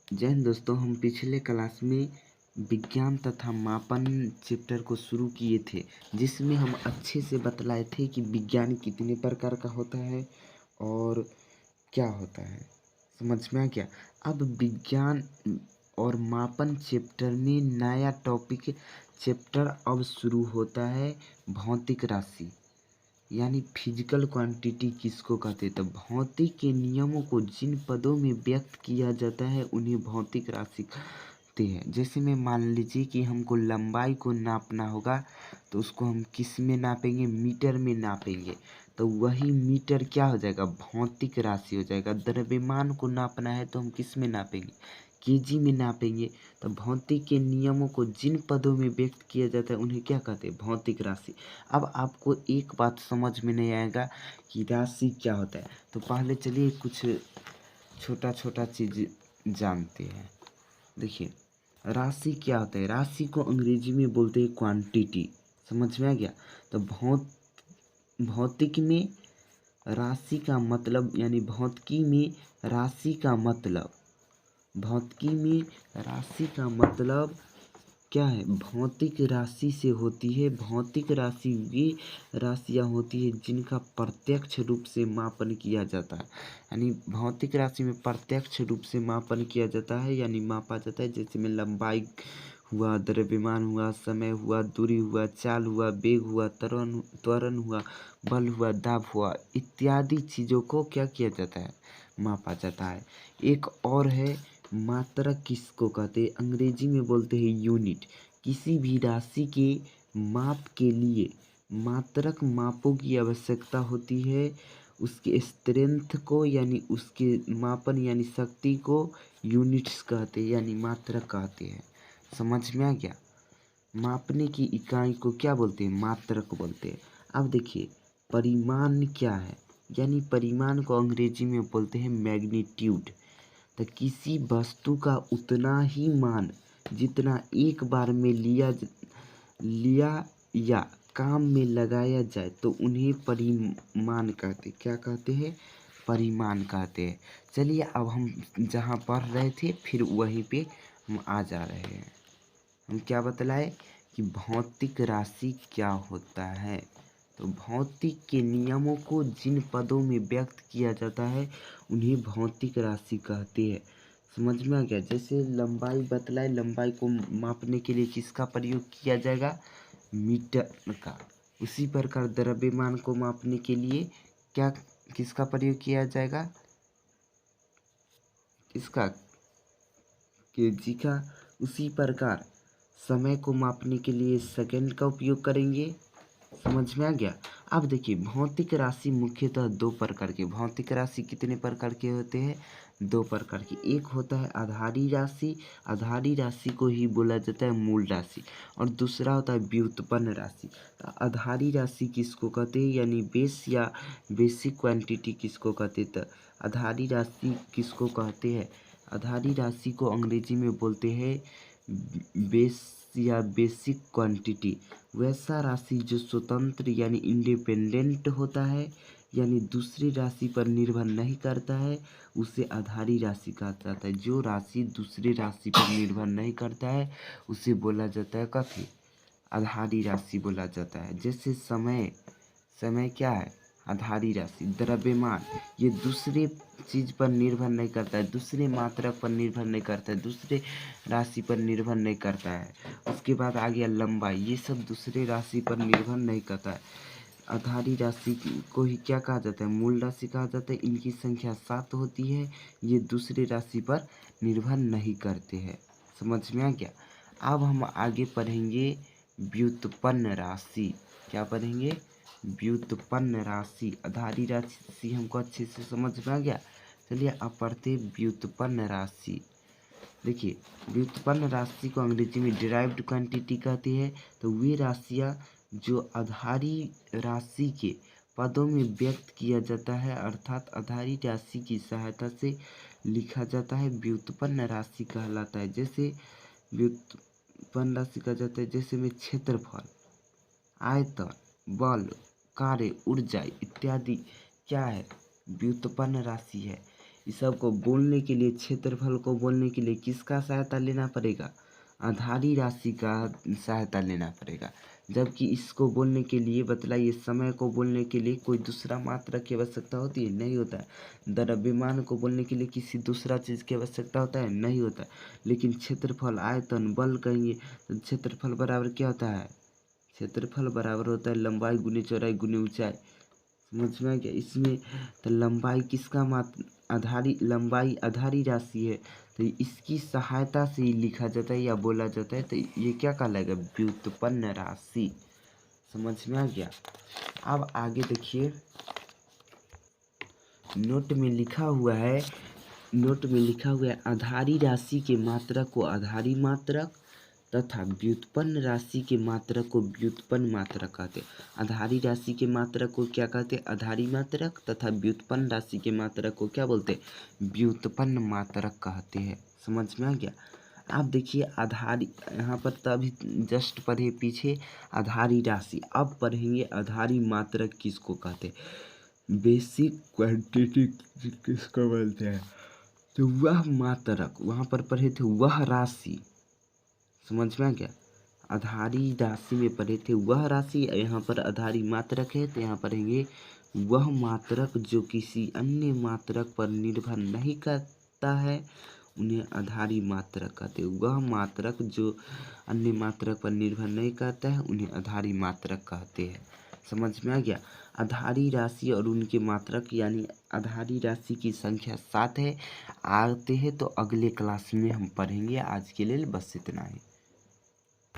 जय हिंद दोस्तों, हम पिछले क्लास में विज्ञान तथा मापन चैप्टर को शुरू किए थे, जिसमें हम अच्छे से बतलाए थे कि विज्ञान कितने प्रकार का होता है और क्या होता है। समझ में आ गया। अब विज्ञान और मापन चैप्टर में नया टॉपिक चैप्टर अब शुरू होता है, भौतिक राशि यानी फिजिकल क्वांटिटी किसको कहते हैं। तो भौतिक के नियमों को जिन पदों में व्यक्त किया जाता है उन्हें भौतिक राशि कहते हैं। जैसे में मान लीजिए कि हमको लंबाई को नापना होगा तो उसको हम किस में नापेंगे, मीटर में नापेंगे। तो वही मीटर क्या हो जाएगा, भौतिक राशि हो जाएगा। द्रव्यमान को नापना है तो हम किस में नापेंगे, केजी में नापेंगे। तो भौतिक के नियमों को जिन पदों में व्यक्त किया जाता है उन्हें क्या कहते हैं, भौतिक राशि। अब आपको एक बात समझ में नहीं आएगा कि राशि क्या होता है, तो पहले चलिए कुछ छोटा छोटा चीज जानते हैं। देखिए राशि क्या होता है। राशि को अंग्रेजी में बोलते हैं क्वांटिटी। समझ में आ गया। तो भौतिक में राशि का मतलब यानी भौतिकी में राशि का मतलब क्या है, भौतिक राशि से होती है। भौतिक राशि वे राशियाँ होती है जिनका प्रत्यक्ष रूप से मापन किया जाता है। यानी भौतिक राशि में प्रत्यक्ष रूप से मापन किया जाता है यानी मापा जाता है। जैसे में लंबाई हुआ, द्रव्यमान हुआ, समय हुआ, दूरी हुआ, चाल हुआ, वेग हुआ, त्वरण हुआ, बल हुआ, दाब हुआ, इत्यादि चीज़ों को क्या किया जाता है, मापा जाता है। एक और है मात्रक किसको कहते हैं, अंग्रेजी में बोलते हैं यूनिट। किसी भी राशि के माप के लिए मात्रक मापों की आवश्यकता होती है। उसके स्ट्रेंथ को यानी उसके मापन यानी शक्ति को यूनिट्स कहते हैं यानी मात्रक कहते हैं। समझ में आ गया। मापने की इकाई को क्या बोलते हैं, मात्रक बोलते हैं। अब देखिए परिमाण क्या है, यानी परिमाण को अंग्रेजी में बोलते हैं मैग्नीट्यूड। तो किसी वस्तु का उतना ही मान जितना एक बार में लिया या काम में लगाया जाए तो उन्हें परिमाण कहते, क्या कहते हैं, परिमाण कहते हैं। चलिए अब हम जहाँ पढ़ रहे थे फिर वहीं पे हम आ जा रहे हैं। हम क्या बतलाए कि भौतिक राशि क्या होता है। तो भौतिक के नियमों को जिन पदों में व्यक्त किया जाता है उन्हें भौतिक राशि कहते हैं। समझ में आ गया। जैसे लंबाई बतलाए, लंबाई को मापने के लिए किसका प्रयोग किया जाएगा, मीटर का। उसी प्रकार द्रव्यमान को मापने के लिए क्या किसका प्रयोग किया जाएगा, किसका, केजी का। उसी प्रकार समय को मापने के लिए सेकंड का उपयोग करेंगे। समझ में आ गया। अब देखिए भौतिक राशि मुख्यतः दो प्रकार के, भौतिक राशि कितने प्रकार के होते हैं, दो प्रकार की। एक होता है आधारी राशि, आधारी राशि को ही बोला जाता है मूल राशि। और दूसरा होता है व्युत्पन्न राशि। तो आधारी राशि किसको कहते हैं यानी बेस या बेसिक क्वांटिटी किसको कहते हैं। तो आधारी राशि किसको कहते हैं, आधारी राशि को अंग्रेजी में बोलते हैं बेस या बेसिक क्वांटिटी। वैसा राशि जो स्वतंत्र यानी इंडिपेंडेंट होता है यानी दूसरी राशि पर निर्भर नहीं करता है उसे आधारी राशि कहा जाता है। जो राशि दूसरी राशि पर निर्भर नहीं करता है उसे बोला जाता है कथी, आधारी राशि बोला जाता है। जैसे समय क्या है, आधारी राशि। द्रव्यमान ये दूसरे चीज पर निर्भर नहीं करता है, दूसरे मात्रक पर निर्भर नहीं करता है, दूसरे राशि पर निर्भर नहीं करता है। उसके बाद आ गया लंबाई, ये सब दूसरे राशि पर निर्भर नहीं करता है। आधारी राशि को ही क्या कहा जाता है, मूल राशि कहा जाता है। इनकी संख्या 7 होती है। ये दूसरे राशि पर निर्भर नहीं करते हैं। समझ में आ गया। अब हम आगे पढ़ेंगे व्युत्पन्न राशि। क्या पढ़ेंगे, व्युत्पन्न राशि। आधारी राशि हमको अच्छे से समझ में आ गया। चलिए अब पढ़ते व्युत्पन्न राशि। देखिए व्युत्पन्न राशि को अंग्रेजी में डिराइव्ड क्वांटिटी कहती है। तो वे राशियाँ जो आधारी राशि के पदों में व्यक्त किया जाता है अर्थात आधारी राशि की सहायता से लिखा जाता है, व्युत्पन्न राशि कहलाता है। जैसे व्युत्पन्न राशि कहा जाता है जैसे में क्षेत्रफल, आयतन, बल, कार्य, ऊर्जा इत्यादि क्या है, व्युत्पन्न राशि है। इस सब को बोलने के लिए, क्षेत्रफल को बोलने के लिए किसका सहायता लेना पड़ेगा? आधारी राशि का सहायता लेना पड़ेगा। जबकि इसको बोलने के लिए बतलाइए, समय को बोलने के लिए कोई दूसरा मात्रक की आवश्यकता होती है? नहीं होता है। द्रव्यमान को बोलने के लिए किसी दूसरा चीज़ की आवश्यकता होता है? नहीं होता है। लेकिन क्षेत्रफल, आयतन, बल कहेंगे तो क्षेत्रफल बराबर क्या होता है? क्षेत्रफल बराबर होता है लंबाई गुने चौड़ाई गुने ऊंचाई। समझ में आ गया? इसमें तो लंबाई किसका लंबाई आधारी राशि है, तो इसकी सहायता से ही लिखा जाता है या बोला जाता है, तो ये क्या कहलाएगा? व्युत्पन्न राशि। समझ में आ गया? अब आगे देखिए, नोट में लिखा हुआ है आधारी राशि के मात्रक को आधारी मात्रक तथा व्युत्पन्न राशि के मात्रक को व्युत्पन्न मात्रक कहते हैं। आधारी राशि के मात्रक को क्या कहते हैं? आधारी मात्रक, तथा व्युत्पन्न राशि के मात्रक को क्या बोलते हैं? व्युत्पन्न मात्रक कहते हैं। समझ में आ गया? आप देखिए आधारी, यहाँ पर तभी जस्ट पढ़े पीछे आधारी राशि, अब पढ़ेंगे आधारी मात्रक किसको कहते हैं। बेसिक क्वांटिटी किसको बोलते हैं? तो वह मात्रक, वहाँ पर पढ़े थे वह राशि। समझ में आ गया? आधारी राशि में पढ़े थे वह राशि, यहाँ पर आधारी मात्रक है तो यहाँ पढ़ेंगे वह मात्रक जो किसी अन्य मात्रक पर निर्भर नहीं करता है, उन्हें आधारी मात्रक कहते हैं। वह मात्रक जो अन्य मात्रक पर निर्भर नहीं करता है, उन्हें आधारी मात्रक कहते हैं। समझ में आ गया? आधारी राशि और उनके मात्रक, यानी आधारी राशि की संख्या 7 है। आते हैं तो अगले क्लास में हम पढ़ेंगे। आज के लिए बस इतना ही।